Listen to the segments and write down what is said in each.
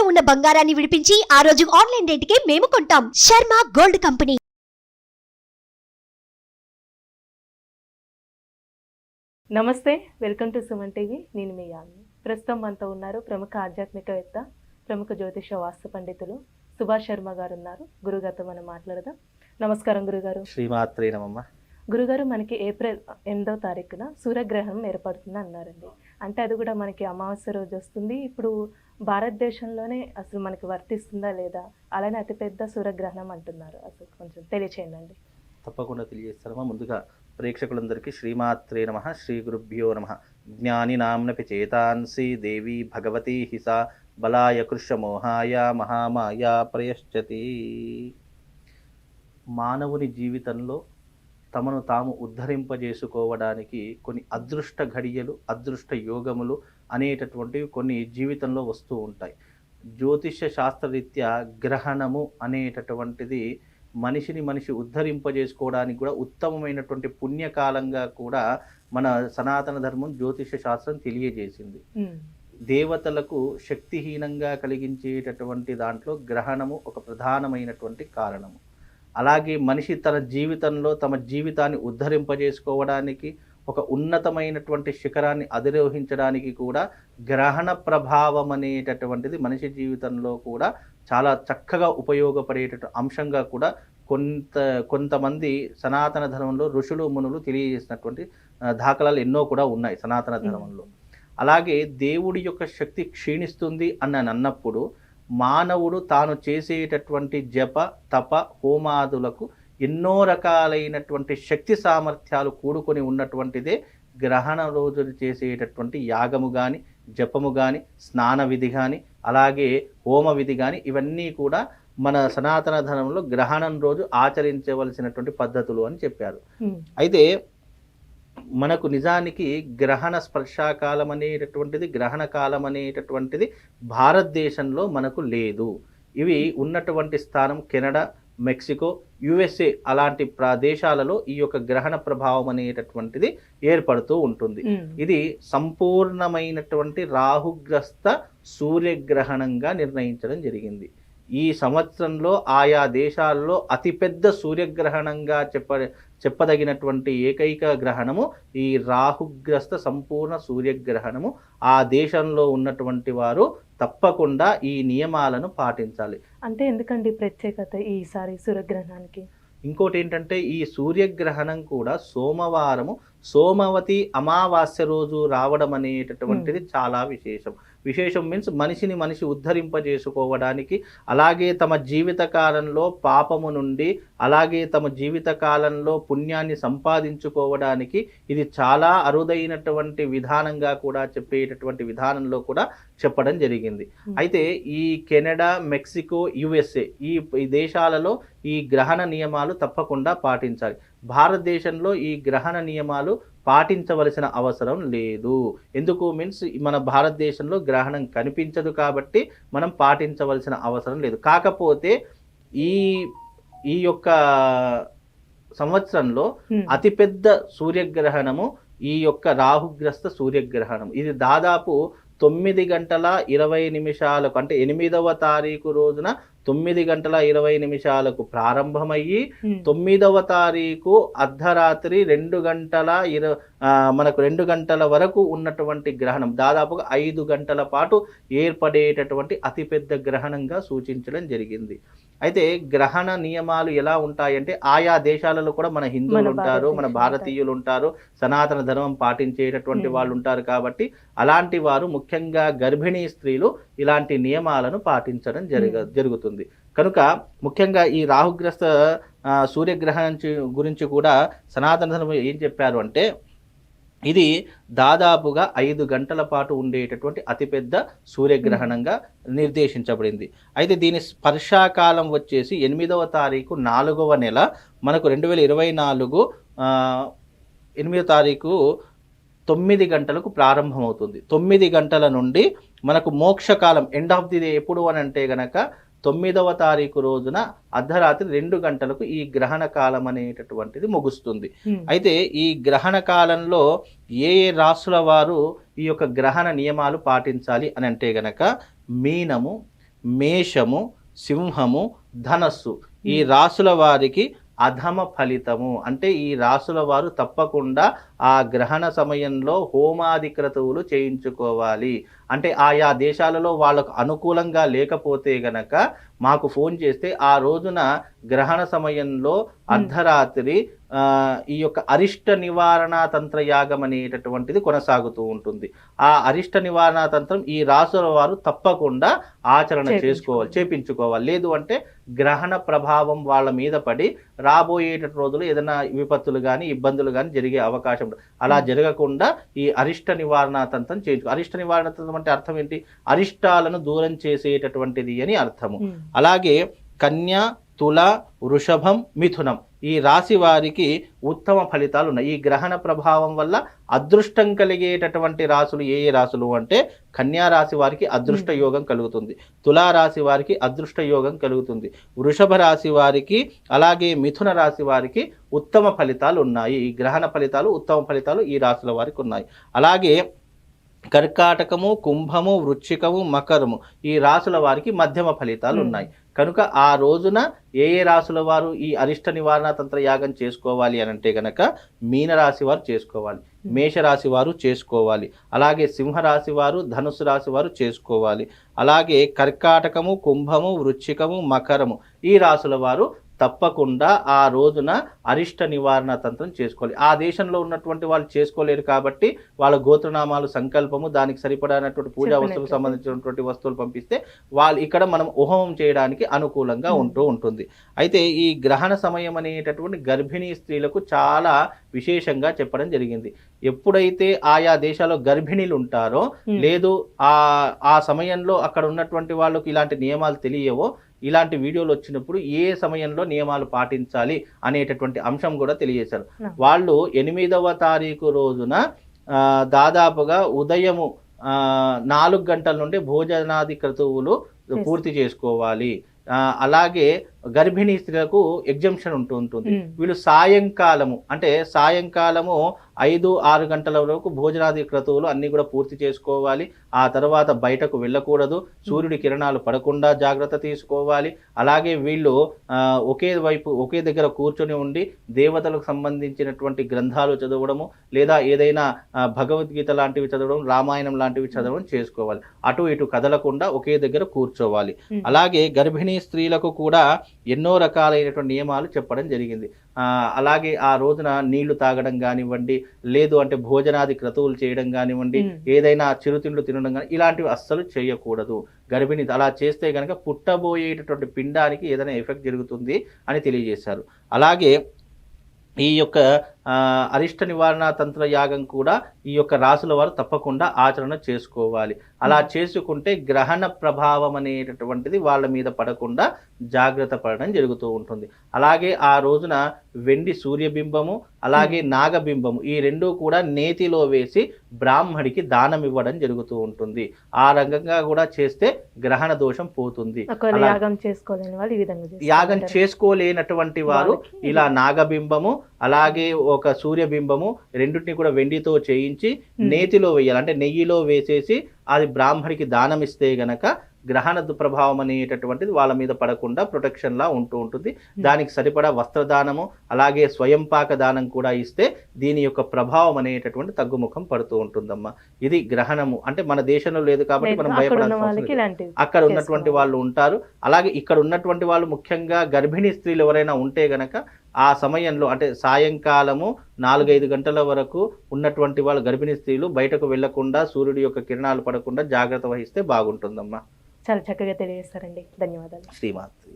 ఉన్న బంగారాన్ని విడిపించి ఆ రోజు ఆన్లైన్ రేటుకే మేము కొంటాం. Sharma gold company. నమస్తే, వెల్కమ్ టు సుమన్ టీవీ. నేను మీ యామిని. ప్రస్తుతం మనతో ఉన్నారు ప్రముఖ ఆధ్యాత్మికవేత్త, ప్రముఖ జ్యోతిష వాస్తు పండితులు సుభాష్ శర్మ గారు ఉన్నారు. గురుగారితో మనం మాట్లాడదాం. నమస్కారం గురుగారు. శ్రీమాత్రే నమః. గురుగారు, మనకి ఏప్రిల్ 8వ తారీఖున సూర్యగ్రహణం ఏర్పడుతుంది అన్నారండి. అంటే అది కూడా మనకి అమావాస్య రోజు వస్తుంది. ఇప్పుడు భారతదేశంలోనే అసలు మనకి వర్తిస్తుందా లేదా, అలానే అతిపెద్ద సూర్యగ్రహణం అంటున్నారు. అసలు కొంచెం తెలియచేయండి. తప్పకుండా తెలియజేస్తారమ్మా. ముందుగా ప్రేక్షకులందరికీ శ్రీమాత్రే నమః, శ్రీ గురుభ్యో నమః. జ్ఞాని నామ్నపి చేతాంసి దేవి భగవతి హిసా బలాయ కృషమోహాయ మహామాయ ప్రయశ్చతి. మానవుని జీవితంలో తమను తాము ఉద్ధరింపజేసుకోవడానికి కొన్ని అదృష్ట ఘడియలు, అదృష్ట యోగములు అనేటటువంటివి కొన్ని జీవితంలో వస్తూ ఉంటాయి. జ్యోతిష్య శాస్త్రరీత్యా గ్రహణము అనేటటువంటిది మనిషి ఉద్ధరింపజేసుకోవడానికి కూడా ఉత్తమమైనటువంటి పుణ్యకాలంగా కూడా మన సనాతన ధర్మం జ్యోతిష శాస్త్రం తెలియజేసింది. దేవతలకు శక్తిహీనంగా కలిగించేటటువంటి దాంట్లో గ్రహణము ఒక ప్రధానమైనటువంటి కారణము. అలాగే మనిషి తన జీవితంలో తమ జీవితాన్ని ఉద్ధరింపజేసుకోవడానికి, ఒక ఉన్నతమైనటువంటి శిఖరాన్ని అధిరోహించడానికి కూడా గ్రహణ ప్రభావం అనేటటువంటిది మనిషి జీవితంలో కూడా చాలా చక్కగా ఉపయోగపడేటటువంటి అంశంగా కూడా కొంతమంది సనాతన ధర్మంలో ఋషులు మునులు తెలియజేసినటువంటి దాఖలాలు ఎన్నో కూడా ఉన్నాయి సనాతన ధర్మంలో. అలాగే దేవుడి యొక్క శక్తి క్షీణిస్తుంది అన్నప్పుడు మానవుడు తాను చేసేటటువంటి జప తప హోమాదులకు ఎన్నో రకాలైనటువంటి శక్తి సామర్థ్యాలు కూడుకొని ఉన్నటువంటిదే గ్రహణ రోజులు చేసేటటువంటి యాగము కానీ, జపము కానీ, స్నాన విధి కానీ, అలాగే హోమ విధి కానీ, ఇవన్నీ కూడా మన సనాతన ధర్మంలో గ్రహణం రోజు ఆచరించవలసినటువంటి పద్ధతులు అని చెప్పారు. అయితే మనకు నిజానికి గ్రహణ స్పర్శాకాలం అనేటటువంటిది, గ్రహణ కాలం అనేటటువంటిది భారతదేశంలో మనకు లేదు. ఇవి ఉన్నటువంటి స్థానం కెనడా, మెక్సికో, యుఎస్ఏ అలాంటి ప్రదేశాలలో ఈ యొక్క గ్రహణ ప్రభావం అనేటటువంటిది ఏర్పడుతూ ఉంటుంది. ఇది సంపూర్ణమైనటువంటి రాహుగ్రస్త సూర్యగ్రహణంగా నిర్ణయించడం జరిగింది. ఈ సంవత్సరంలో ఆయా దేశాల్లో అతిపెద్ద సూర్యగ్రహణంగా చెప్పదగినటువంటి ఏకైక గ్రహణము ఈ రాహుగ్రస్త సంపూర్ణ సూర్యగ్రహణము. ఆ దేశంలో ఉన్నటువంటి వారు తప్పకుండా ఈ నియమాలను పాటించాలి. అంటే ఎందుకండి ప్రత్యేకత ఈసారి సూర్యగ్రహణానికి? ఇంకోటి ఏంటంటే ఈ సూర్యగ్రహణం కూడా సోమవారము, సోమవతి అమావాస్య రోజు రావడం అనేటటువంటిది చాలా విశేషం మీన్స్ మనిషి ఉద్ధరింపజేసుకోవడానికి, అలాగే తమ జీవిత కాలంలో పాపము నుండి, అలాగే తమ జీవిత కాలంలో పుణ్యాన్ని సంపాదించుకోవడానికి ఇది చాలా అరుదైనటువంటి విధానంగా కూడా చెప్పేటటువంటి విధానంలో కూడా చెప్పడం జరిగింది. అయితే ఈ కెనడా, మెక్సికో, యుఎస్ఏ ఈ దేశాలలో ఈ గ్రహణ నియమాలు తప్పకుండా పాటించాలి. భారతదేశంలో ఈ గ్రహణ నియమాలు పాటించవలసిన అవసరం లేదు. ఎందుకు మీన్స్ మన భారతదేశంలో గ్రహణం కనిపించదు కాబట్టి మనం పాటించవలసిన అవసరం లేదు. కాకపోతే ఈ యొక్క సంవత్సరంలో అతిపెద్ద సూర్యగ్రహణము ఈ యొక్క రాహుగ్రస్త సూర్యగ్రహణం. ఇది దాదాపు 9 గంటల 20 నిమిషాలకు, అంటే 8వ తారీఖు రోజున 9 గంటల 20 నిమిషాలకు ప్రారంభమయ్యి 9వ తారీఖు అర్ధరాత్రి 2 గంటల వరకు ఉన్నటువంటి గ్రహణం, దాదాపుగా 5 గంటల పాటు ఏర్పడేటటువంటి అతిపెద్ద గ్రహణంగా సూచించడం జరిగింది. అయితే గ్రహణ నియమాలు ఎలా ఉంటాయంటే ఆయా దేశాలలో కూడా మన హిందువులు ఉంటారు, మన భారతీయులు ఉంటారు, సనాతన ధర్మం పాటించేటటువంటి వాళ్ళు ఉంటారు. కాబట్టి అలాంటి వారు, ముఖ్యంగా గర్భిణీ స్త్రీలు ఇలాంటి నియమాలను పాటించడం జరుగుతుంది. కనుక ముఖ్యంగా ఈ రాహుగ్రస్త సూర్యగ్రహణం గురించి కూడా సనాతన ధర్మం ఏం చెప్పారు అంటే ఇది దాదాపుగా 5 గంటల పాటు ఉండేటటువంటి అతిపెద్ద సూర్యగ్రహణంగా నిర్దేశించబడింది. అయితే దీని స్పర్శాకాలం వచ్చేసి 8వ తారీఖు 4వ నెల మనకు 2024 8వ తారీఖు 9 గంటలకు ప్రారంభమవుతుంది. 9 గంటల నుండి మనకు మోక్షకాలం, ఎండ్ ఆఫ్ ది డే ఎప్పుడు అని అంటే గనక 9వ తారీఖు రోజున అర్ధరాత్రి 2 గంటలకు ఈ గ్రహణ కాలం అనేటటువంటిది ముగుస్తుంది. అయితే ఈ గ్రహణ కాలంలో ఏ రాసుల వారు ఈ యొక్క గ్రహణ నియమాలు పాటించాలి అని అంటే గనక మీనము, మేషము, సింహము, ధనస్సు ఈ రాసుల వారికి అధమ ఫలితము. అంటే ఈ రాసుల వారు తప్పకుండా ఆ గ్రహణ సమయంలో హోమాది క్రతువులు చేయించుకోవాలి. అంటే ఆయా దేశాలలో వాళ్ళకు అనుకూలంగా లేకపోతే గనక మాకు ఫోన్ చేస్తే ఆ రోజున గ్రహణ సమయంలో అర్ధరాత్రి ఈ యొక్క అరిష్ట నివారణ తంత్ర యాగం అనేటటువంటిది కొనసాగుతూ ఉంటుంది. ఆ అరిష్ట నివారణ తంత్రం ఈ రాసుల వారు తప్పకుండా ఆచరణ చేపించుకోవాలి. లేదు అంటే గ్రహణ ప్రభావం వాళ్ళ మీద పడి రాబోయేట రోజులు ఏదైనా విపత్తులు కానీ ఇబ్బందులు కానీ జరిగే అవకాశం. అలా జరగకుండా ఈ అరిష్ట నివారణ తంత్రం అరిష్ట నివారణ తంత్రం అంటే అర్థం ఏంటి? అరిష్టాలను దూరం చేసేటటువంటిది అని అర్థము. అలాగే కన్య, తుల, వృషభం, మిథునం ఈ రాశి వారికి ఉత్తమ ఫలితాలు ఉన్నాయి. ఈ గ్రహణ ప్రభావం వల్ల అదృష్టం కలిగేటటువంటి రాశులు ఏ రాశులు అంటే కన్యా రాశి వారికి అదృష్ట యోగం కలుగుతుంది, తులా రాశి వారికి అదృష్ట యోగం కలుగుతుంది, వృషభ రాశి వారికి అలాగే మిథున రాశి వారికి ఉత్తమ ఫలితాలు ఉన్నాయి. ఈ గ్రహణ ఫలితాలు ఉత్తమ ఫలితాలు ఈ రాశుల వారికి ఉన్నాయి. అలాగే కర్కాటకము, కుంభము, వృశ్చికము, మకరము ఈ రాశుల వారికి మధ్యమ ఫలితాలు ఉన్నాయి. కనుక ఆ రోజున ఏ రాశుల వారు ఈ అరిష్ట నివారణ తంత్ర యాగం చేసుకోవాలి అని అంటే గనక మీనరాశి వారు చేసుకోవాలి, మేషరాశి వారు చేసుకోవాలి, అలాగే సింహరాశి వారు, ధనుసు రాశి వారు చేసుకోవాలి, అలాగే కర్కాటకము, కుంభము, వృశ్చికము, మకరము ఈ రాశుల వారు తప్పకుండా ఆ రోజున అరిష్ట నివారణ తంత్రం చేసుకోవాలి. ఆ దేశంలో ఉన్నటువంటి వాళ్ళు చేసుకోలేరు కాబట్టి వాళ్ళ గోత్రనామాలు, సంకల్పము, దానికి సరిపడానటువంటి పూజా వస్తువులకు సంబంధించినటువంటి వస్తువులు పంపిస్తే వాళ్ళు ఇక్కడ మనం హోమం చేయడానికి అనుకూలంగా ఉంటుంది. అయితే ఈ గ్రహణ సమయం అనేటటువంటి గర్భిణీ స్త్రీలకు చాలా విశేషంగా చెప్పడం జరిగింది. ఎప్పుడైతే ఆయా దేశాల్లో గర్భిణీలు ఉంటారో లేదు ఆ సమయంలో అక్కడ ఉన్నటువంటి వాళ్ళకు ఇలాంటి నియమాలు తెలియవో ఇలాంటి వీడియోలు వచ్చినప్పుడు ఏ సమయంలో నియమాలు పాటించాలి అనేటటువంటి అంశం కూడా తెలియజేశారు. వాళ్ళు 8వ తారీఖు రోజున దాదాపుగా ఉదయము 4 గంటల నుండి భోజనాది క్రతువులు పూర్తి చేసుకోవాలి. అలాగే గర్భిణీ స్త్రీలకు ఎగ్జంప్షన్ ఉంటుంది. వీళ్ళు సాయంకాలము అంటే సాయంకాలము 5-6 గంటల వరకు భోజనాది క్రతువులు అన్ని కూడా పూర్తి చేసుకోవాలి. ఆ తర్వాత బయటకు వెళ్ళకూడదు, సూర్యుడి కిరణాలు పడకుండా జాగ్రత్త తీసుకోవాలి. అలాగే వీళ్ళు ఒకే దగ్గర కూర్చొని ఉండి దేవతలకు సంబంధించినటువంటి గ్రంథాలు చదవడము లేదా ఏదైనా భగవద్గీత లాంటివి చదవడం, రామాయణం లాంటివి చదవడం చేసుకోవాలి. అటు ఇటు కదలకుండా ఒకే దగ్గర కూర్చోవాలి. అలాగే గర్భిణీ స్త్రీలకు కూడా ఎన్నో రకాలైనటువంటి నియమాలు చెప్పడం జరిగింది. అలాగే ఆ రోజున నీళ్లు తాగడం కానివ్వండి, లేదు అంటే భోజనాది క్రతువులు చేయడం కానివ్వండి, ఏదైనా చిరుతిండ్లు తినడం కానీ ఇలాంటివి అస్సలు చేయకూడదు. గర్భిణి అలా చేస్తే కనుక పుట్టబోయేటటువంటి పిండానికి ఏదైనా ఎఫెక్ట్ జరుగుతుంది అని తెలియజేశారు. అలాగే ఈ యొక్క అరిష్ట నివారణ తంత్ర యాగం కూడా ఈ యొక్క రాశుల వారు తప్పకుండా ఆచరణ చేసుకోవాలి. అలా చేసుకుంటే గ్రహణ ప్రభావం అనేటటువంటిది వాళ్ళ మీద పడకుండా జాగ్రత్త పడడం జరుగుతూ ఉంటుంది. అలాగే ఆ రోజున వెండి సూర్యబింబము అలాగే నాగబింబము ఈ రెండూ కూడా నేతిలో వేసి బ్రాహ్మడికి దానం ఇవ్వడం జరుగుతూ ఉంటుంది. ఆ రకంగా కూడా చేస్తే గ్రహణ దోషం పోతుంది. యాగం చేసుకోలేనటువంటి వారు ఇలా నాగబింబము అలాగే ఒక సూర్యబింబము రెండింటిని కూడా వెండితో చేయించి నేతిలో వేయాలి. అంటే నెయ్యిలో వేసేసి అది బ్రాహ్మడికి దానం ఇస్తే గనక గ్రహణ ప్రభావం అనేటటువంటిది వాళ్ళ మీద పడకుండా ప్రొటెక్షన్ లా ఉంటుంది. దానికి సరిపడా వస్త్రదానము అలాగే స్వయంపాక దానం కూడా ఇస్తే దీని యొక్క ప్రభావం అనేటటువంటి తగ్గుముఖం పడుతూ ఉంటుందమ్మా. ఇది గ్రహణము. అంటే మన దేశంలో లేదు కాబట్టి మనం భయపడాల్సిన అక్కడ ఉన్నటువంటి వాళ్ళు ఉంటారు. అలాగే ఇక్కడ ఉన్నటువంటి వాళ్ళు ముఖ్యంగా గర్భిణీ స్త్రీలు ఎవరైనా ఉంటే గనక ఆ సమయంలో అంటే సాయంకాలము 4-5 గంటల వరకు ఉన్నటువంటి వాళ్ళు గర్భిణీ స్త్రీలు బయటకు వెళ్లకుండా సూర్యుడి యొక్క కిరణాలు పడకుండా జాగ్రత్త వహిస్తే బాగుంటుందమ్మా. చాలా చక్కగా తెలియజేస్తారండి. ధన్యవాదాలు. శ్రీమాత్రి.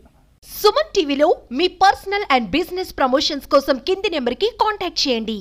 సుమన్ టీవీలో మీ పర్సనల్ అండ్ బిజినెస్ ప్రమోషన్స్ కోసం కింది నెంబర్కి కాంటాక్ట్ చేయండి.